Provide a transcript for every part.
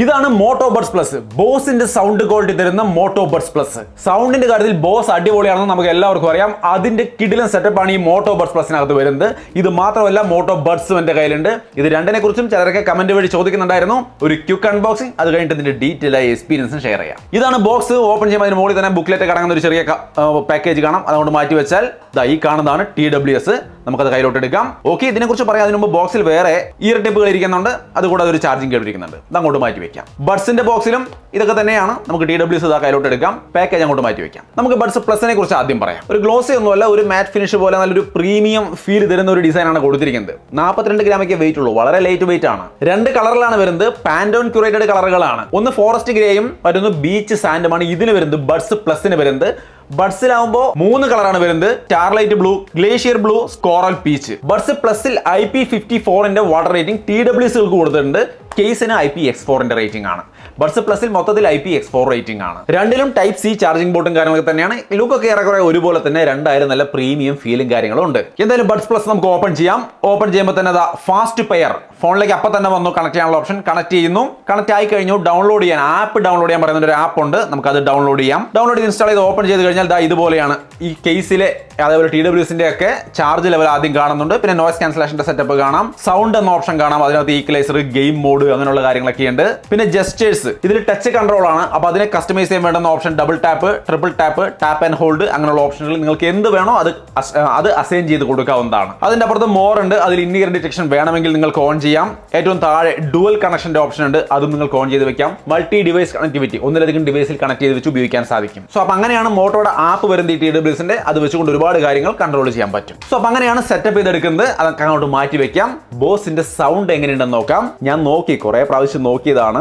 ഇതാണ് motto buds plus, ബോസിന്റെ sound quality തരുന്ന മോട്ടോ ബഡ്സ് പ്ലസ്. സൗണ്ടിന്റെ കാര്യത്തിൽ ബോസ് അടിപൊളിയാണെന്ന് നമുക്ക് എല്ലാവർക്കും അറിയാം. അതിന്റെ കിടിലൻ സെറ്റപ്പ് ആണ് ഈ മോട്ടോ ബഡ്സ് പ്ലസിനകത്ത് വരുന്നത്. ഇത് മാത്രമല്ല മോട്ടോ ബഡ്സും എന്റെ കയ്യിലുണ്ട്. ഇത് രണ്ടിനെ കുറിച്ചും ചിലരൊക്കെ കമന്റ് വഴി ചോദിക്കുന്നുണ്ടായിരുന്നു. ഒരു ക്വിക്ക് അൺബോക്സിംഗ്, അത് കഴിഞ്ഞിട്ട് ഇതിന്റെ ഡീറ്റെയിൽ ആയ എക്സ്പീരിയൻസും ഷെയർ ചെയ്യാം. ഇതാണ് ബോക്സ്. ഓപ്പൺ ചെയ്യുമ്പോൾ അതിന് മുകളിൽ തന്നെ ബുക്ക്ലെറ്റ് കടങ്ങുന്ന ഒരു ചെറിയ പാക്കേജ് കാണാം. അതുകൊണ്ട് മാറ്റി വെച്ചാൽ ഈ കാണുന്നതാണ് TWS. നമുക്കത് കയ്യിലോട്ട് എടുക്കാം. ഓക്കെ, ഇതിനെക്കുറിച്ച് പറയാം. അതിന് മുമ്പ് ബോക്സിൽ വേറെ ഇയർ ടിപ്പുകൾ ഇരിക്കുന്നുണ്ട്, അതുകൂടാതെ ഒരു ചാർജിംഗ് കേബിൾ ഇരിക്കുന്നുണ്ട്. ഇത് അങ്ങോട്ട് മാറ്റി വെക്കാം. ബഡ്സിന്റെ ബോക്സിലും ഇതൊക്കെ തന്നെയാണ്. നമുക്ക് TWS കയ്യിലോട്ട് എടുക്കാം. പാക്കേജ് അങ്ങോട്ട് മാറ്റി വെക്കാം. നമുക്ക് ബഡ്സ് പ്ലസിനെ കുറിച്ച് ആദ്യം പറയാം. ഒരു ഗ്ലോസി ഒന്നുമല്ല, ഒരു മാറ്റ് ഫിനിഷ് പോലെ നല്ലൊരു പ്രീമിയം ഫീൽ തരുന്ന ഒരു ഡിസൈൻ ആണ് കൊടുത്തിരിക്കുന്നത്. 42 ഗ്രാമൊക്കെ വെയിറ്റ് ഉള്ളൂ, വളരെ ലൈറ്റ് വെയിറ്റ് ആണ്. രണ്ട് കളറിലാണ് വരുന്നത്, പാൻഡോൺ ക്യൂറേറ്റഡ് കളറുകളാണ്. ഒന്ന് ഫോറസ്റ്റ് ഗ്രേയും മറ്റൊന്ന് ബീച്ച് സാൻഡുമാണ് ഇതിന് വരുന്നത്. ബഡ്സ് പ്ലസിന് വരുന്നത് ബഡ്സിലാവുമ്പോൾ 3 കളറാണ് വരുന്നത്: starlight blue, glacier blue, coral peach. Buds പ്ലസിൽ IP54 വാട്ടർ റേറ്റിംഗ് TWSകൾക്ക് കൊടുത്തിട്ടുണ്ട്. കേസിന് IPX4 റേറ്റിംഗ് ആണ്. ബഡ്സ് പ്ലസിൽ മൊത്തത്തിൽ IPX4 റേറ്റിംഗ് ആണ്. രണ്ടിലും ടൈപ്പ് C ചാർജിംഗ് പോർട്ടും കാര്യങ്ങളൊക്കെ തന്നെയാണ്. ലുക്കൊക്കെ ഏറെക്കുറെ ഒരുപോലെ തന്നെ, രണ്ടായാലും നല്ല പ്രീമിയം ഫീലും കാര്യങ്ങളും ഉണ്ട്. എന്തായാലും ബഡ്സ് പ്ലസ് നമുക്ക് ഓപ്പൺ ചെയ്യാം. ഓപ്പൺ ചെയ്യുമ്പോൾ തന്നെ ഫാസ്റ്റ് പെയർ ഫോണിലേക്ക് അപ്പം തന്നെ വന്നു. കണക്ട് ചെയ്യാനുള്ള ഓപ്ഷൻ കണക്ട് ചെയ്യുന്നു. കണക്ട് ആയി കഴിഞ്ഞു. ഡൗൺലോഡ് ചെയ്യാൻ ആപ്പ് ഡൗൺലോഡ് ചെയ്യാൻ പറയുന്ന ഒരു ആപ്പ് ഉണ്ട്. നമുക്കത് ഡൗൺലോഡ് ചെയ്യാം. ഡൗൺലോഡ് ചെയ്ത് ഇൻസ്റ്റാൾ ചെയ്ത് ഓപ്പൺ ചെയ്ത് കഴിഞ്ഞാൽ ഇതുപോലെയാണ്. ഈ കേസിലെ അതേപോലെ TWSന്റെ ഒക്കെ ചാർജ് ലെവൽ ആദ്യം കാണുന്നുണ്ട്. പിന്നെ നോയ്സ് ക്യാൻസലേഷന്റെ സെറ്റപ്പ് കാണാം. സൗണ്ട് എന്ന ഓപ്ഷൻ കാണാം. അതിനകത്ത് ഈക്വലൈസർ, ഗെയിം മോഡ്, അങ്ങനെയുള്ള കാര്യങ്ങളൊക്കെ ഉണ്ട്. പിന്നെ ജസ്റ്റേഴ്സ്, ഇതിൽ ടച്ച് കൺട്രോൾ ആണ്. അപ്പൊ അതിനെ കസ്റ്റമൈസ് ചെയ്യാൻ വേണ്ടുന്ന option double tap, triple tap, tap and hold, അങ്ങനെയുള്ള ഓപ്ഷനുകൾ നിങ്ങൾക്ക് എന്ത് വേണോ അത് അസൈൻ ചെയ്ത് കൊടുക്കാവുന്നതാണ്. അതിന്റെ അപ്പുറത്ത് മോർ ഉണ്ട്. അതിൽ ഇൻഡിയർ ഡിറ്റക്ഷൻ വേണമെങ്കിൽ നിങ്ങൾക്ക് ഓൺ ചെയ്യാം. ഏറ്റവും താഴെ ഡുവൽ കണക്ഷന്റെ ഓപ്ഷൻ ഉണ്ട്. അതും നിങ്ങൾക്ക് ഓൺ ചെയ്ത് വെക്കാം. മൾട്ടി ഡിവൈസ് കണക്ടിവിറ്റി, ഒന്നിലധികം ഡിവൈസിൽ കണക്ട് ചെയ്ത് വെച്ച് ഉപയോഗിക്കാൻ സാധിക്കും. സോ അപ്പൊ അങ്ങനെയാണ് മോട്ടോയുടെ ആപ്പ് വരുന്നത്. TWSന്റെ അത് വെച്ചുകൊണ്ട് ഒരുപാട് കാര്യങ്ങൾ കൺട്രോൾ ചെയ്യാൻ പറ്റും. സോ അപ്പൊ അങ്ങനെയാണ് സെറ്റപ്പ് ചെയ്തെടുക്കുന്നത്. അതൊക്കെ അങ്ങോട്ട് മാറ്റി വെക്കാം. ബോസിന്റെ സൗണ്ട് എങ്ങനെയുണ്ടെന്ന് നോക്കാം. ഞാൻ കുറെ പ്രാവശ്യം നോക്കിയതാണ്.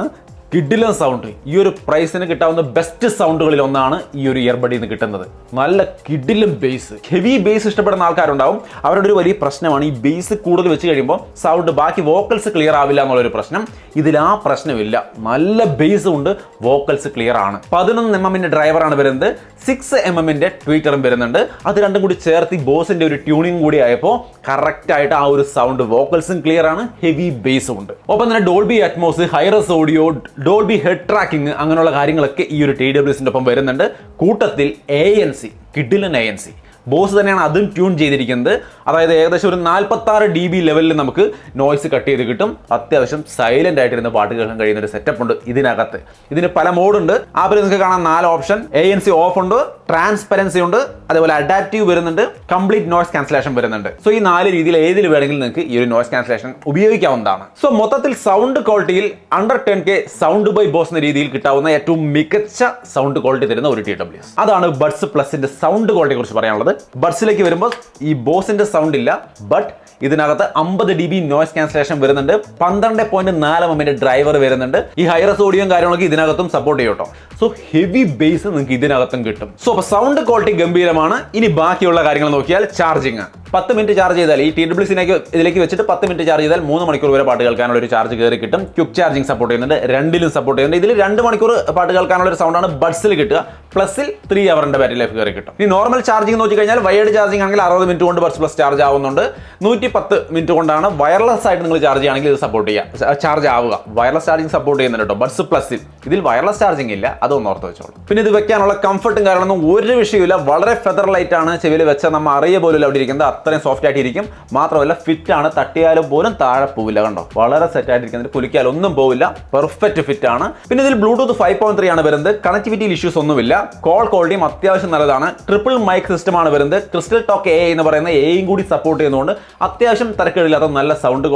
കിഡിലൻ സൗണ്ട്. ഈ ഒരു പ്രൈസിന് കിട്ടാവുന്ന ബെസ്റ്റ് സൗണ്ടുകളിൽ ഒന്നാണ് ഈ ഒരു ഇയർബഡിൽ നിന്ന് കിട്ടുന്നത്. നല്ല കിഡിലൻ ബേസ്, ഹെവി ബേസ് ഇഷ്ടപ്പെടുന്ന ആൾക്കാരുണ്ടാവും. അവരുടെ ഒരു വലിയ പ്രശ്നമാണ് ഈ ബേസ് കൂടുതൽ വെച്ച് കഴിയുമ്പോൾ സൗണ്ട്, ബാക്കി വോക്കൽസ് ക്ലിയർ ആവില്ല എന്നുള്ളൊരു പ്രശ്നം. ഇതിൽ ആ പ്രശ്നമില്ല. നല്ല ബേസ് ഉണ്ട്, വോക്കൽസ് ക്ലിയർ ആണ്. 11 mm ഡ്രൈവറാണ് വരുന്നത്. 6 mm ട്വീറ്ററും വരുന്നുണ്ട്. അത് രണ്ടും കൂടി ചേർത്ത് ബോസിന്റെ ഒരു ട്യൂണിംഗ് കൂടി ആയപ്പോൾ കറക്റ്റ് ആയിട്ട് ആ ഒരു സൗണ്ട്, വോക്കൽസും ക്ലിയർ ആണ്, ഹെവി ബേസും ഉണ്ട്. ഒപ്പം തന്നെ Dolby Atmos, hi-res audio, Dolby head tracking, അങ്ങനെയുള്ള കാര്യങ്ങളൊക്കെ ഈ ഒരു TWSന്റെ ഒപ്പം വരുന്നുണ്ട്. കൂട്ടത്തിൽ ANC, കിഡിലൻ ANC ബോസ് തന്നെയാണ് അതും ട്യൂൺ ചെയ്തിരിക്കുന്നത്. അതായത് ഏകദേശം ഒരു 46 dB ലെവലിൽ നമുക്ക് നോയ്സ് കട്ട് ചെയ്ത് കിട്ടും. അത്യാവശ്യം സൈലന്റ് ആയിട്ടിരുന്ന പാട്ട് കേൾക്കാൻ കഴിയുന്ന ഒരു സെറ്റപ്പ് ഉണ്ട് ഇതിനകത്ത്. ഇതിന് പല മോഡുണ്ട്. ആപ്പിൽ നിങ്ങൾക്ക് കാണാൻ 4 ഓപ്ഷൻ. ANC ഓഫ് ഉണ്ട്, ട്രാൻസ്പെറൻസി ഉണ്ട്, അതേപോലെ അഡാപ്റ്റീവ് വരുന്നുണ്ട്, കംപ്ലീറ്റ് നോയ്സ് ക്യാൻസലേഷൻ വരുന്നുണ്ട്. സോ ഈ 4 രീതിയിൽ ഏതിൽ വേണമെങ്കിലും നിങ്ങൾക്ക് ഈ ഒരു നോയ്സ് ക്യാൻസലേഷൻ ഉപയോഗിക്കാവുന്നതാണ്. സോ മൊത്തത്തിൽ സൗണ്ട് ക്വാളിറ്റിയിൽ under 10K sound by Bose എന്ന രീതിയിൽ കിട്ടാവുന്ന ഏറ്റവും മികച്ച സൗണ്ട് ക്വാളിറ്റി തരുന്ന ഒരു TWS. അതാണ് ബഡ്സ് പ്ലസിന്റെ സൗണ്ട് ക്വാളിറ്റിയെ കുറിച്ച് പറയാനുള്ളത്. ബഡ്സിലേക്ക് വരുമ്പോൾ ഈ ബോസിന്റെ സൗണ്ട് ഇല്ല, ബട്ട് ഇതിനകത്ത് 50 dB നോയ്സ് ക്യാൻസലേഷൻ വരുന്നുണ്ട്. 12.4 mm ഡ്രൈവർ വരുന്നുണ്ട്. ഈ ഹൈറസ് ഓഡിയോയും കാര്യങ്ങളൊക്കെ ഇതിനകത്തും സപ്പോർട്ട് ചെയ്യും കേട്ടോ. സോ ഹെവി ബേസ് നിങ്ങൾക്ക് ഇതിനകത്തും കിട്ടും. സോ അപ്പൊ സൗണ്ട് ക്വാളിറ്റി ഗംഭീരമാണ്. ഇനി ബാക്കിയുള്ള കാര്യങ്ങൾ നോക്കിയാൽ ചാർജിങ് 10 മിനിറ്റ് ചാർജ് ചെയ്താൽ, ഈ TWSനേക്ക് ഇതിലേക്ക് വെച്ചിട്ട് 10 മിനിറ്റ് ചാർജ് ചെയ്താൽ 3 മണിക്കൂർ വരെ പാട്ട് കേൾക്കാനുള്ള ഒരു ചാർജ് കയറി കിട്ടും. ക്വിക്ക് ചാർജിങ് സപ്പോർട്ട് ചെയ്യുന്നുണ്ട്. രണ്ടിലും സപ്പോർട്ട് ചെയ്യുന്നുണ്ട്. ഇതിൽ 2 മണിക്കൂർ പാട്ട് കേൾക്കാനുള്ള ഒരു സൗണ്ടാണ് ബഡ്സിൽ കിട്ടുക. പ്ലസിൽ 3 ഹവറിന്റെ ബാറ്ററി ലൈഫ് കയറി കിട്ടും. ഈ നോർമൽ ചാർജിങ് നോക്കി കഴിഞ്ഞാൽ വയർഡ് ചാർജിങ് ആണെങ്കിൽ 60 മിനിറ്റ് കൊണ്ട് ബഡ്സ് പ്ലസ് ചാർജ് ആവുന്നുണ്ട്. 110 മിനിറ്റ് കൊണ്ടാണ് വയർലെസ് ആയിട്ട് നിങ്ങൾ ചാർജ് ചെയ്യുകയാണെങ്കിൽ ഇത് സപ്പോർട്ട് ചെയ്യുക, ചാർജ് ആവുക. വയർലെസ് ചാർജിങ് സപ്പോർട്ട് ചെയ്യുന്നുണ്ട് കേട്ടോ ബഡ്സ് പ്ലസിൽ. ഇതിൽ വയർലെസ് ചാർജിങ് ഇല്ല, അതൊന്ന് ഓർത്ത് വെച്ചോളൂ. പിന്നെ ഇത് വെക്കാനുള്ള കംഫർട്ടും കാര്യങ്ങളൊന്നും ഒരു വിഷയമില്ല. വളരെ ഫെദർ ലൈറ്റ് ആണ്. ചെവിയിൽ വെച്ചാൽ നമ്മൾ അറിയ പോലും അവിടെ ഇരിക്കുന്നത്. അത്രയും സോഫ്റ്റ് ആയിട്ട് ഇരിക്കും. മാത്രമല്ല ഫിറ്റ് ആണ്. തട്ടിയാലും പോലും താഴെ പോവില്ല. കണ്ടോ, വളരെ സെറ്റ് ആയിട്ടിരിക്കുന്നത്. കുലിക്കാൽ ഒന്നും പോവില്ല. പെർഫെക്റ്റ് ഫിറ്റ് ആണ്. പിന്നെ ഇതിൽ ബ്ലൂടൂത്ത് 5.3 ആണ് വരുന്നത്. കണക്ടിവിറ്റിയിൽ ഇഷ്യൂസ് ഒന്നുമില്ല. കോൾ ക്വാളിറ്റിയും അത്യാവശ്യം നല്ലതാണ്. ട്രിപ്പിൾ മൈക്ക് സിസ്റ്റം ആണ് വരുന്നത്. ക്രിസ്റ്റൽ ടോക്ക് AI എന്ന് പറയുന്ന AIയും കൂടി സപ്പോർട്ട് ചെയ്യുന്നതുകൊണ്ട് അത്യാവശ്യം തിരക്കേടില്ലാത്ത നല്ല സൗണ്ട്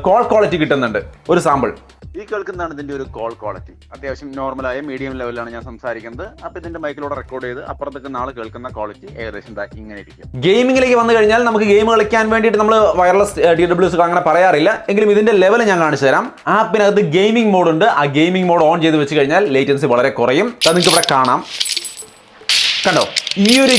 കോൾ ക്വാളിറ്റി കിട്ടുന്നുണ്ട്. ഒരു സാമ്പിൾ ഈ കേൾക്കുന്നതാണ് ഇതിന്റെ ഒരു കോൾ ക്വാളിറ്റി. അത്യാവശ്യം നോർമലായ മീഡിയം ലെവലിലാണ് ഞാൻ സംസാരിക്കുന്നത്. അപ്പൊ ഇതിന്റെ മൈക്കിലൂടെ റെക്കോർഡ് ചെയ്ത് അപ്പുറത്തേക്ക് നാളെ കേൾക്കുന്ന ക്വാളിറ്റി ഏകദേശം ഇങ്ങനെ ഇരിക്കും. ഗെയിമിംഗിലേക്ക് വന്നു കഴിഞ്ഞാൽ നമുക്ക് ഗെയിം കളിക്കാൻ വേണ്ടിയിട്ട് നമ്മൾ വയർലെസ് TWS അങ്ങനെ പറയാറില്ല. എങ്കിലും ഇതിന്റെ ലെവൽ ഞാൻ കാണിച്ചു തരാം. ആപ്പിനകത്ത് ഗെയിമിംഗ് മോഡ് ഉണ്ട്. ആ ഗെയിമിംഗ് മോഡ് ഓൺ ചെയ്ത് വെച്ച് കഴിഞ്ഞാൽ ലേറ്റൻസി വളരെ കുറയും. അത് നിങ്ങൾക്ക് ഇവിടെ കാണാം. കണ്ടോ, ഈ ഒരു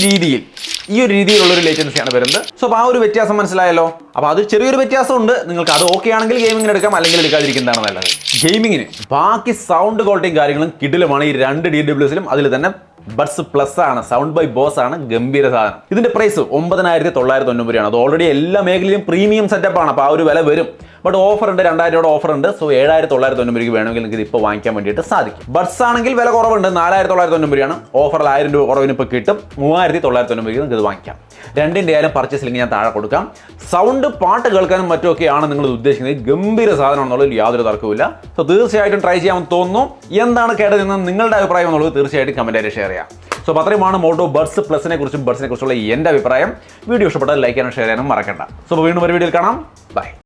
രീതിയിലുള്ള ഒരു ലേറ്റൻസിയാണ് വരുന്നത്. സോ അപ്പോൾ ആ ഒരു വ്യത്യാസം മനസ്സിലായല്ലോ. അപ്പോൾ അത് ചെറിയൊരു വ്യത്യാസമുണ്ട്. നിങ്ങൾക്ക് അത് ഓക്കെ ആണെങ്കിൽ ഗെയിമിങ്ങിന് എടുക്കാം, അല്ലെങ്കിൽ എടുക്കാതിരിക്കുന്നതാണ് നല്ലത്. ഗെയിമിങ്ങിന് ബാക്കി സൗണ്ട് ക്വാളിറ്റിയും കാര്യങ്ങളും കിടിലുമാണ് ഈ 2 TWSലും. അതിൽ തന്നെ ബഡ്സ് പ്ലസ് ആണ്, സൗണ്ട് ബൈ ബോസ് ആണ്, ഗംഭീര സാധനം. ഇതിന്റെ പ്രൈസ് 9990 രൂപയാണ്. അത് ഓൾറെഡി എല്ലാ മേഖലയിലും പ്രീമിയം സെറ്റപ്പ് ആണ്, അപ്പോൾ ആ ഒരു വില വരും. ബട്ട് ഓഫർ ഉണ്ട്, 2000 രൂപയുടെ ഓഫർ ഉണ്ട്. സോ 7990 രൂപയ്ക്ക് വേണമെങ്കിൽ നിങ്ങൾക്ക് ഇപ്പോൾ വാങ്ങിക്കാൻ വേണ്ടിയിട്ട് സാധിക്കും. ബഡ്സ് ആണെങ്കിൽ വില കുറവുണ്ട്, 4990 രൂപയാണ്. ഓഫറിൽ 1000 രൂപ കുറവിന് ഇപ്പോൾ കിട്ടും. 3990 രൂപയ്ക്ക് നിങ്ങൾക്ക് ഇത് വാങ്ങിക്കാം. രണ്ടിൻ്റെ ആയാലും പർച്ചേസ് ലിങ്ക് ഞാൻ താഴെ കൊടുക്കാം. സൗണ്ട് പാട്ട് കേൾക്കാനും മറ്റുമൊക്കെയാണ് നിങ്ങൾ ഉദ്ദേശിക്കുന്നത്. ഗംഭീര സാധനമാണെന്നുള്ളതിൽ യാതൊരു തർക്കവുമില്ല. സോ തീർച്ചയായിട്ടും ട്രൈ ചെയ്യാമെന്ന് തോന്നുന്നു. എന്താണ് കേട്ടതെന്ന് നിങ്ങളുടെ അഭിപ്രായം എന്നുള്ളത് തീർച്ചയായിട്ടും കമൻറ്റായിട്ട് ഷെയർ ചെയ്യാം. സോ അത്രയുമാണ് മോട്ടോ ബഡ്സ് പ്ലസിനെ കുറിച്ചുള്ള എൻ്റെ അഭിപ്രായം. വീഡിയോ ഇഷ്ടപ്പെട്ടാൽ ലൈക്ക് ചെയ്യാനും ഷെയർ ചെയ്യാനും മറക്കണ്ട. സോ വീണ്ടും ഒരു വീഡിയോയിൽ കാണാം. ബൈ.